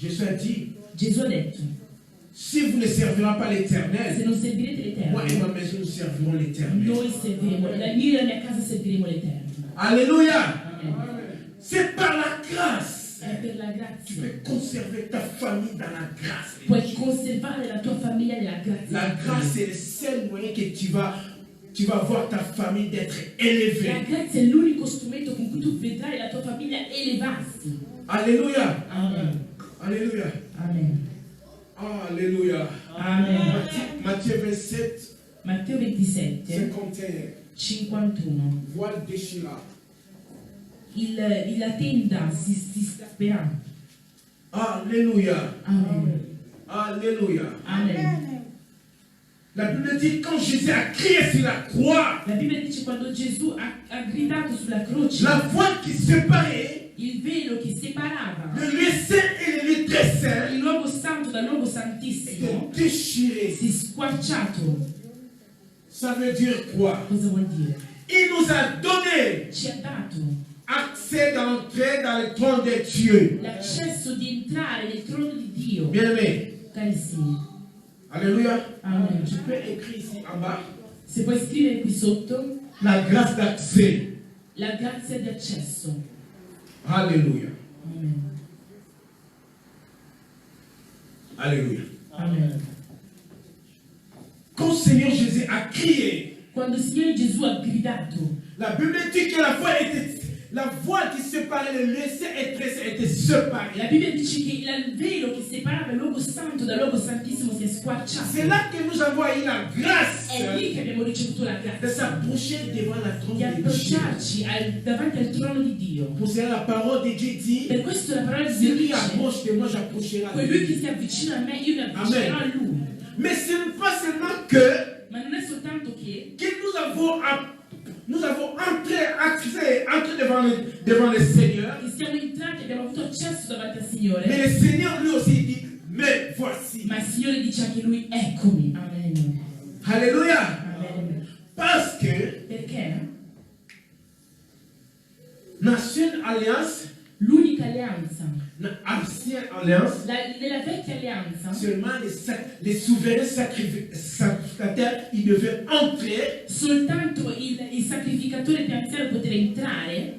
Gesù ha detto, Gesù ha detto, si vous ne servirez pas l'Éternel, se non servirete moi et l'Eterno, ma maison nous servirons l'Éternel. noi serviremo, io e la mia casa serviremo l'Eterno. Alléluia. Amen. C'est par la grâce. È per la Tu grazia. peux conserver ta famille dans la grâce. Puoi conservare la tua famiglia nella grazia. La grâce, c'est le seul moyen que tu vas voir ta famille d'être La élevée. grazia è l'unico strumento con cui tu vedrai la tua famiglia elevarsi. Alléluia. Amen. Alléluia. Amen. Alléluia. Amen. Matthieu 27, Matteo 27, 51. 51. Voile déchiré. La tenda si strapperà. Alléluia. Amen. Alléluia. Amen. La Bible dit quand Jésus a crié sur la croix, La Bibbia dice quando Gesù ha gridato sulla croce, la voile qui séparait il velo che separava le lieu saint et le lieu très saint il luogo santo dal luogo était santissimo déchiré. si è squarciato. Ça veut dire quoi? Cosa vuol dire? Il nous a donné Ci ha dato accès d'entrer dans le trône de Dieu. l'accesso di entrare nel trono di Dio. Bien-aimé. Carissimi, Alléluia. amen. Tu peux écrire ici en bas Se puoi scrivere qui sotto, la grâce d'accès. la grazia di accesso. Alléluia. Amen. Alléluia. Amen. Quand le Seigneur Jésus a crié, Quando il Signore Gesù ha gridato, la Bible dit que la voile qui séparait le lieu saint et très saint était séparée. la Bibbia dice che il velo che separava il luogo santo dal luogo santissimo si è squarciato. C'est là que nous avons eu la grâce È lì che abbiamo ricevuto la de grazia s'approcher devant la trône di de Dieu. approcciarci davanti al trono di Dio. Pour cela, la parole de Dieu dit, Per questo la parola di Dio celui qui dice: approche de moi, j'approcherai à colui lui. che si avvicina a me, io mi avvicinerò a lui. Mais ce n'est pas seulement que Ma non è soltanto che nous avons entré devant le Seigneur, siamo entrati e abbiamo avuto accesso davanti al Signore, mais le Seigneur lui aussi dit, me voici. ma il Signore dice anche lui: eccomi. Amen. Alléluia. Amen. Parce que Perché l'ancienne alliance, l'unica alleanza, l'ancienne alliance, nella vecchia alleanza, seulement les souverains sacrificateurs, ils devaient entrer soltanto il sacrificatore più anziano poteva entrare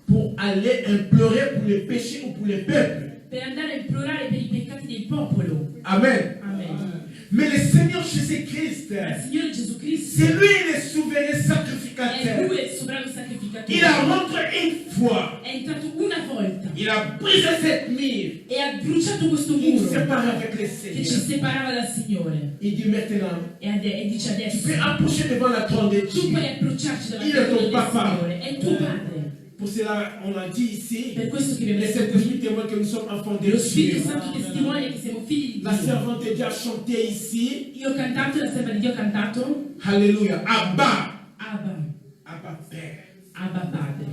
pour aller implorer pour les péchés ou pour les peuples. per andare a implorare per i peccati del popolo. Amen. Amen. Mais le Seigneur Jésus-Christ, Il Signore Gesù Cristo c'est lui le souverain è sacrificateur. lui il sovrano sacrificatore. Il a rentré une fois. È entrato una volta Il a brisé cette mire e ha bruciato questo qui nous muro sépare avec le che ci Seigneur. separava dal Signore. Il dit maintenant, E dice tu adesso: peux approcher devant la trône de tu puoi Dieu. approcciarci davanti Il è al trono tuo del papà. Signore. È tuo padre. Pour cela, on l'a dit ici, Per questo che abbiamo le detto Saint-Esprit témoigne que nous sommes enfants de lo Spirito Dieu. Santo testimonia che siamo figli di La Dio. servante de Dieu a chanté ici. Io ho cantato, la serva di Dio ha cantato Alléluia. Abba. Abba, Abba Père. Abba Padre.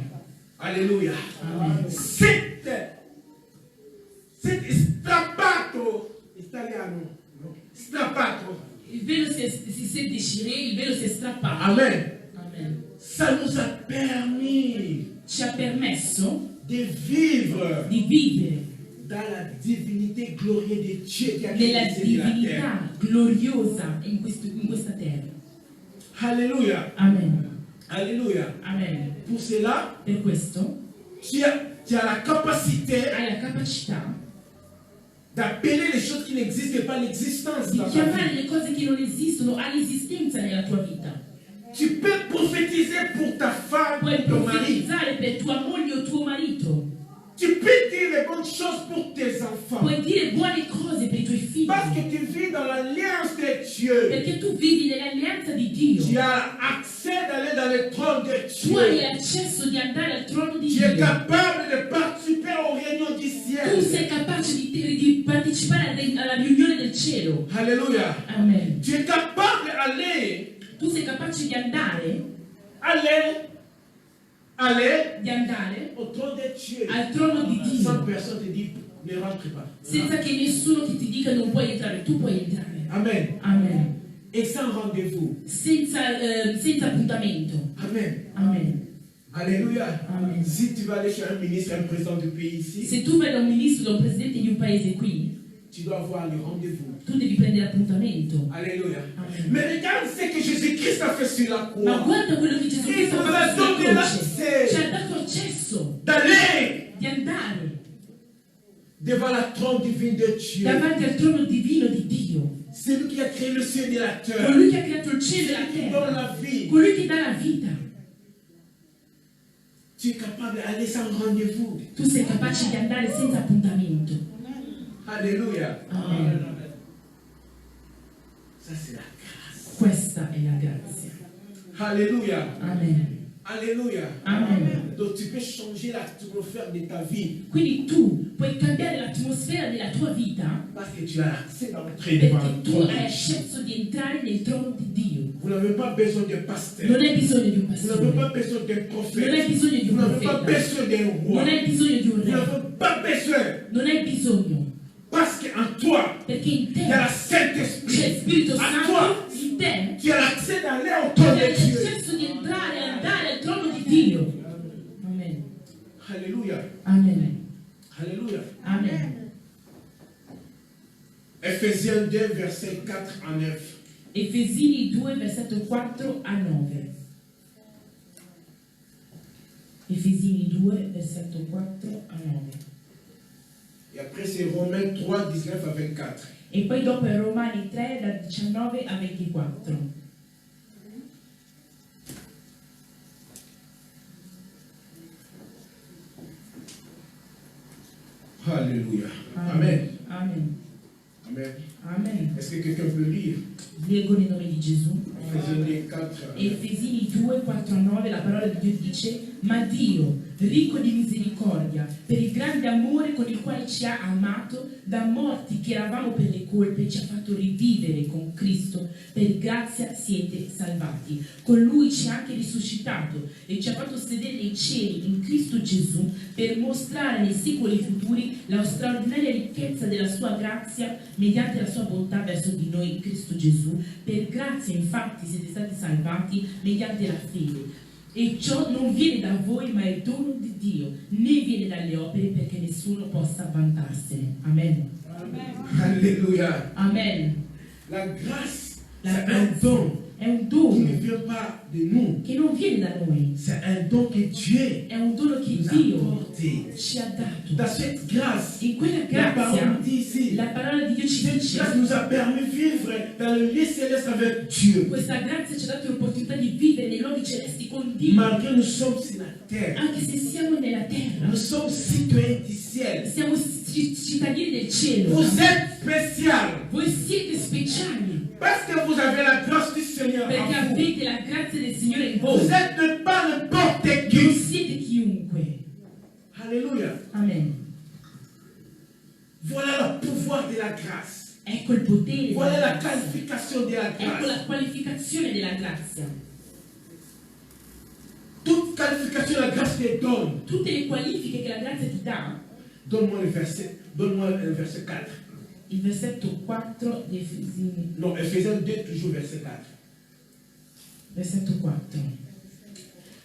Alléluia. Amen. Cet strappato italiano. Strappato. Il velo si è déchiré, il velo si è strappato. Amen. Amen. Ça nous a permis Ci ha permesso de vivre di vivere dans la divinité glorieuse de Dieu qui a nella créé la terre. divinità gloriosa in questa terra. Alléluia. Amen. Alléluia. Amen. Pour cela, Per questo tu as la capacité hai la capacità d'appeler les choses qui n'existent pas l'existence di dans ta chiamare vie. le cose che non esistono all'esistenza nella tua vita. Tu peux prophétiser pour ta femme, Puoi pour ton mari. profetizzare per tua moglie o tuo marito. Tu peux dire les bonnes choses pour tes enfants. Puoi dire buone cose per i tuoi figli. Parce que tu vis dans l'alliance de Dieu. Perché tu vivi nell'alleanza di Dio. Tu as accès d'aller dans le trône de Tu hai Dieu. l'accesso di andare al trono di Tu es Dio. capable de participer aux réunions du ciel. Tu sei capace di partecipare alla riunione del cielo. Alléluia. Amen. Tu es capable d'aller, Tu sei capace di andare au trône de Dieu. al trono di Sans Dio personne te dit, ne rentre pas. senza che nessuno ti dica non puoi entrare. Tu puoi entrare. Amen. Amen. Et sans rendez-vous. Senza appuntamento. Amen. Amen. Alléluia. Amen. Si tu vas aller chez un ministre, un président du pays ici, Se tu vai da un ministro, da un presidente di un paese qui, tu dois avoir le rendez-vous. tu devi prendere appuntamento. Alléluia. Amen. Mais regarde ce que Jésus-Christ a fait sur la Ma croix. guarda quello che Gesù Cristo Il ha fatto nous a sulla donné croce. l'accès Ci ha dato accesso d'aller di andare devant la trône divine de Dieu. davanti al trono divino di Dio. C'est lui qui a créé le ciel et la terre. Colui che ha creato il cielo e C'est la lui qui donne terra. la vie. Colui che dà la vita. Tu es capable d'aller sans rendez-vous. Tu sei capace di andare senza appuntamento. Alléluia. Amen. Ça, c'est la grâce. Questa è la grazia. Alléluia. Amen. Alléluia. Amen. Donc tu peux changer l'atmosphère de ta vie Quindi tu puoi cambiare l'atmosfera della tua vita parce que tu as l'accès d'entrer devant perché le tu trône. hai accesso di entrare nel trono di Dio. Vous n'avez pas besoin d'un pasteur. Non hai bisogno di un Vous n'avez pas pastore. besoin d'un Non hai prophète. bisogno di Vous un n'avez pas profeta. besoin d'un roi. Non hai bisogno di un Vous re. n'avez pas besoin. Non hai bisogno. Parce qu'en toi, Perché in il y a la te Saint-Esprit. c'è il Spirito A Santo. toi, In te tu as l'accès d'aller au tu trône hai de Dieu. l'accesso di entrare e andare al trono di Dio. Amen. Alléluia. Amen. Alléluia. Amen. Ephésiens 2, verset 4 à 9. Efesini 2, versetto 4 a 9. Efesini 2, versetto 4 a 9. Et après, c'est Romains 3, 19 à 24. E poi dopo è Romani 3, da 19 a 24. Alléluia. Amen. Amen. Amen. Amen. Est-ce que quelqu'un peut lire Leggo nel nome di Gesù. Ephésiens 2, 4 à 9. Efesini 2, 4 a 9, la parola di Dio dice: ma Dio, ricco di misericordia, per il grande amore con il quale ci ha amato, da morti che eravamo per le colpe, ci ha fatto rivivere con Cristo. Per grazia siete salvati. Con Lui ci ha anche risuscitato e ci ha fatto sedere nei cieli in Cristo Gesù per mostrare nei secoli futuri la straordinaria ricchezza della sua grazia mediante la sua bontà verso di noi in Cristo Gesù. Per grazia infatti siete stati salvati mediante la fede. E ciò non viene da voi, ma è dono di Dio, né viene dalle opere perché nessuno possa vantarsene. Amen. Alléluia. Amen. La grâce, La c'est un grazia don è un qui ne dono vient pas de nous. che non viene da noi, C'est un don que Dieu è un dono che nous a Dio apporté. ci ha dato. Dans cette grâce, In quella la parole grazia, dit ici, la parola di Dio ci cette dice: grâce nous a permis de vivre dans le lieu céleste avec Dieu. questa grazia ci ha dato l'opportunità di vivere nei luoghi celesti con Dio, Malgré nous sommes sur la terre, anche se siamo nella terra, nous sommes citoyens du ciel. siamo cittadini del cielo. Vous êtes spécial Voi siete speciali parce que vous avez la grâce du Seigneur perché en vous. avete la grazia del Signore in Vous voi. êtes pas n'importe Non qui. siete chiunque. Alléluia. Amen. Voilà le pouvoir de la grâce. Ecco il potere Voilà della la grazia. qualification de la Ecco la grâce. qualificazione della grazia. Toute qualification de la grâce te donne. Tutte le qualifiche che la grazia ti dà. Donne-moi le verset 4. Il versetto 4 di Efesini, Non, Ephésiens 2, toujours verset 4. versetto 4.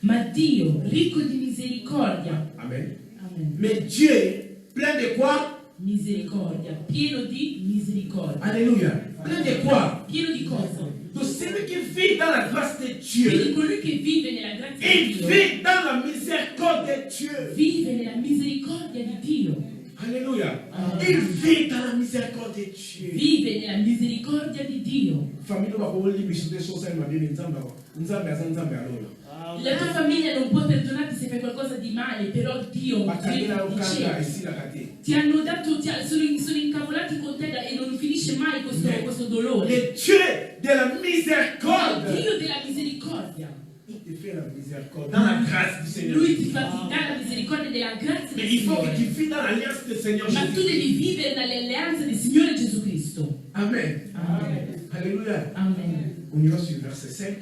Ma Dio, ricco di misericordia, Amen. Amen. Mais Dieu, plein de quoi? Misericordia, pieno di misericordia. Alléluia. Plein de quoi? Pieno di cosa? Donc celui qui vit dans la grâce de Quindi Dieu, colui che vive nella grazia di il Dio, vit dans la miséricorde de Dieu. vive nella misericordia di Dio. Alléluia. Amen. Il vit dans la miséricorde de Dieu. Vive nella misericordia di Dio. Famille nous va pouvoir lire des choses à ma vie, nzambe alors. La tua famiglia non può perdonarti se fai qualcosa di male, però Dio Bakagina ukanga dice, ici la kate. ti hanno dato, sono incavolati con te e non finisce mai questo dolore. Le Dieu de la miséricorde. Il Dio della misericordia. Il te fait la miséricorde dans la grâce du Seigneur. Lui ti fa ti dà la misericordia della grazia Mais del il faut que Signore. tu vis dans l'alliance du Seigneur Ma tu Jésus. devi vivere nell'alleanza del Signore Gesù Cristo. Amen. Amen. Alléluia. Amen. On y va sur le verset 5.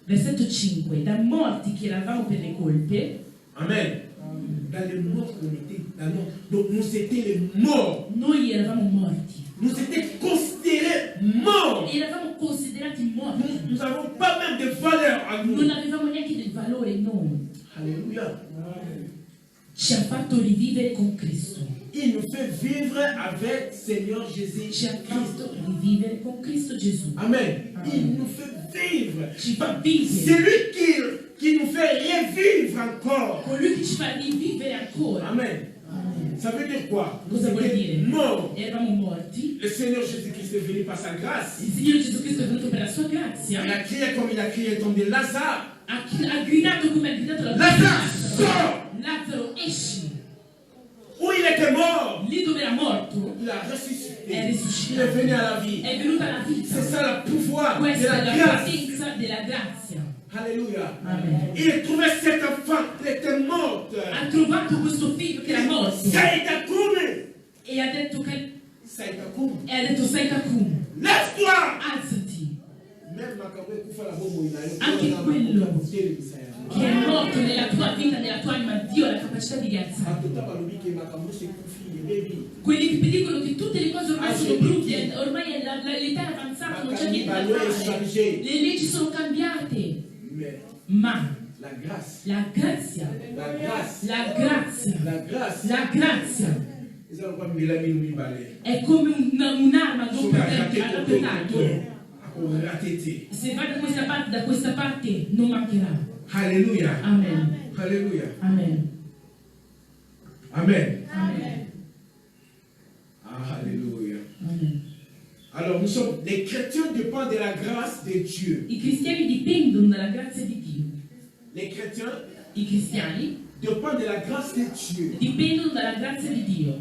Versetto 5. Da morti che eravamo per le colpe, Amen. Dans les morts qu'on était, donc nous étions les morts. noi eravamo morti. Nous étions considérés morts. Eravamo considerati morti. Nous n'avons pas même de valeur à nous. Non avevamo neanche del valore noi. Alléluia. Ci ha fatto rivivere con Cristo. Il nous fait vivre avec Seigneur Jésus. Ci ha fatto rivivere con Cristo Gesù. Amen. Amen. Il nous fait vivre. Ci fa vivere. C'est lui qui nous fait revivre encore. Colui che ci fa rivivere ancora. Amen. Amen. Ça veut dire quoi? Nous Cosa vuol dire? étions morts. Eravamo morti. Le Seigneur Jésus-Christ est venu par sa grâce. Il Signore Gesù Cristo è venuto per la sua Il grazia. a crié comme il a crié, comme de Lazare. Ha gridato come ha gridato la Lazare, sors! Lazzaro, esci. Où il était mort, Lì dove era morto il a ressuscité. è Il est risuscitato. venu à la vie. È venuta la vita. C'est ça le pouvoir de Questa è la la grâce. potenza della grazia. Alléluia. Amen. Il a trouvé cette femme qui était morte. Ha trovato questo figlio che era morto Saïda Koum. e ha detto che Saïda Koum. sai Takum, Lève-toi. alzati. Même Makabwe Koufa la Bomo, il a Anche quello che è morto nella tua vita, nella tua anima, Dio ha la capacità di rialzarti. Quelli che dicono che tutte le cose ormai sono brutte, ormai l'età è avanzata, non c'è niente da fare, le leggi sono cambiate, ma la grâce, la grazia, la grâce, la grazia, la grâce, la grazia è come un'arma doppia al peccato. Se va da questa parte non mancherà. Alléluia. Amen. Alléluia. Amen. Amen. Amen. Ah, alléluia. Amen. Alors, les chrétiens dépendent de la grâce de Dieu. I cristiani dipendono dalla grazia di Dio. Les chrétiens I cristiani dépendent de la grâce de Dieu. dipendono dalla grazia di Dio.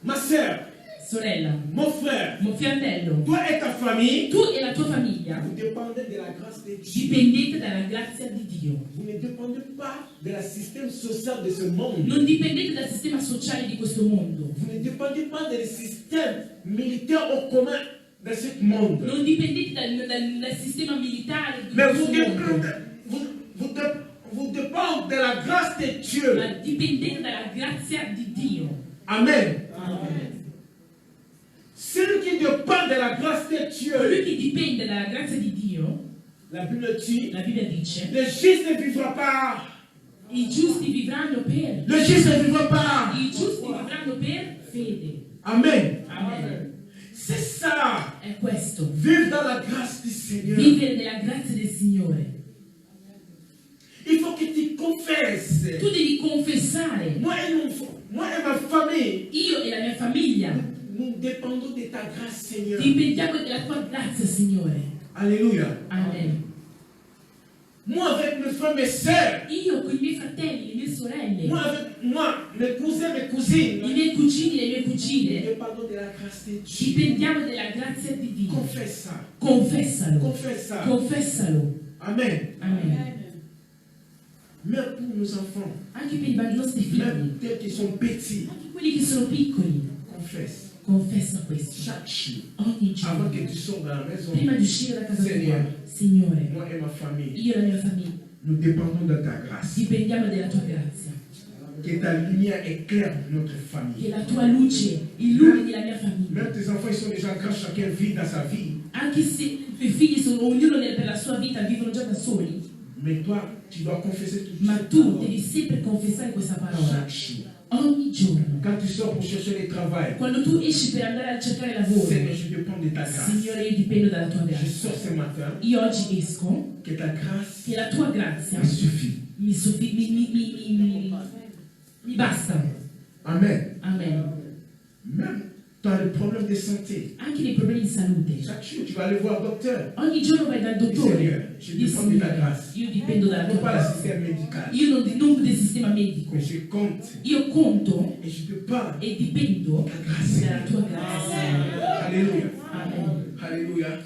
Ma sœur, Sorella, mon frère, mio fratello, toi et ta famille, tu e la tua famiglia vous dépendez de la grâce de Dieu. dipendete dalla grazia di Dio. Vous ne dépendez pas du système social de ce monde. Non dipendete dal sistema sociale di questo mondo. Vous ne dépendez pas du système militaire au commun de ce monde. Non dipendete dal sistema militare di Mais questo vous mondo. dépendez, vous dépendez de la grâce de Dieu. Ma dipendete dalla grazia di Dio. Amen. Amen. Celui qui dépend de la grâce de Colui Dieu, che dipende dalla grazia di Dio, la Bible dit, la Bibbia dice, le juste ne vivra pas. i giusti vivranno per. Le juste ne vivra pas. I giusti vivranno per fede. Amen. Amen. C'est ça. È questo. Vivre dans la grâce du Seigneur. Vivere nella grazia del Signore. Il faut que tu confesses. Tu devi confessare. Moi et ma famille, Io e la mia famiglia nous dépendons de ta grâce, Seigneur. dipendiamo della tua grazia, Signore. Alléluia. Amen. Moi avec mes frères, mes sœurs, Io con i miei fratelli, le mie sorelle, mes cousins, mes cousines, i miei cugini e le mie nous cugine, dépendons de la grâce de Dieu. dipendiamo della grazia di Dio. Confesse ça. Confessalo. Confesse ça. Confessalo. Amen. Amen. Même pour nos enfants, Anche per i nostri figli, même tels qui sont petits, anche quelli che sono piccoli, confesse confessa questo. chaque jour. Ogni Avant giorno, que tu sors dans la maison, prima di uscire da casa Signore. tua, Signore, moi et ma famille, io e la mia famiglia nous dépendons de ta grâce. dipendiamo della tua grazia. Que ta lumière éclaire notre famille. Che la tua luce illumini la mia famiglia. Même tes enfants, ils sont déjà grands, chacun vit dans sa vie. Anche se i tuoi figli sono ognuno per la sua vita, vivono già da soli, Mais toi, tu dois confesser tout ma ça. tu devi sempre confessare questa parola. Chaque jour. Ogni giorno. Quand tu sors pour chercher le travail, Quando tu esci per andare a cercare lavoro, Seigneur, je dépends de ta grâce. Signore, io dipendo dalla tua Je grazia. sors ce matin, Io oggi esco, que ta grâce che la tua grazia me suffit. mi basta. Amen. Amen. Même dans le problème de santé, Anche nei problemi di salute. chaque jour, tu vas aller voir le docteur. Ogni giorno vai dal Seigneur, dottore. je Dici, dépends de ta grâce. io dipendo dalla Non tua pas le grazia. système médical. Io non del sistema medico. Mais je compte Io conto et je dépends. e dipendo dalla tua grazia. Alléluia. Amen. Alléluia.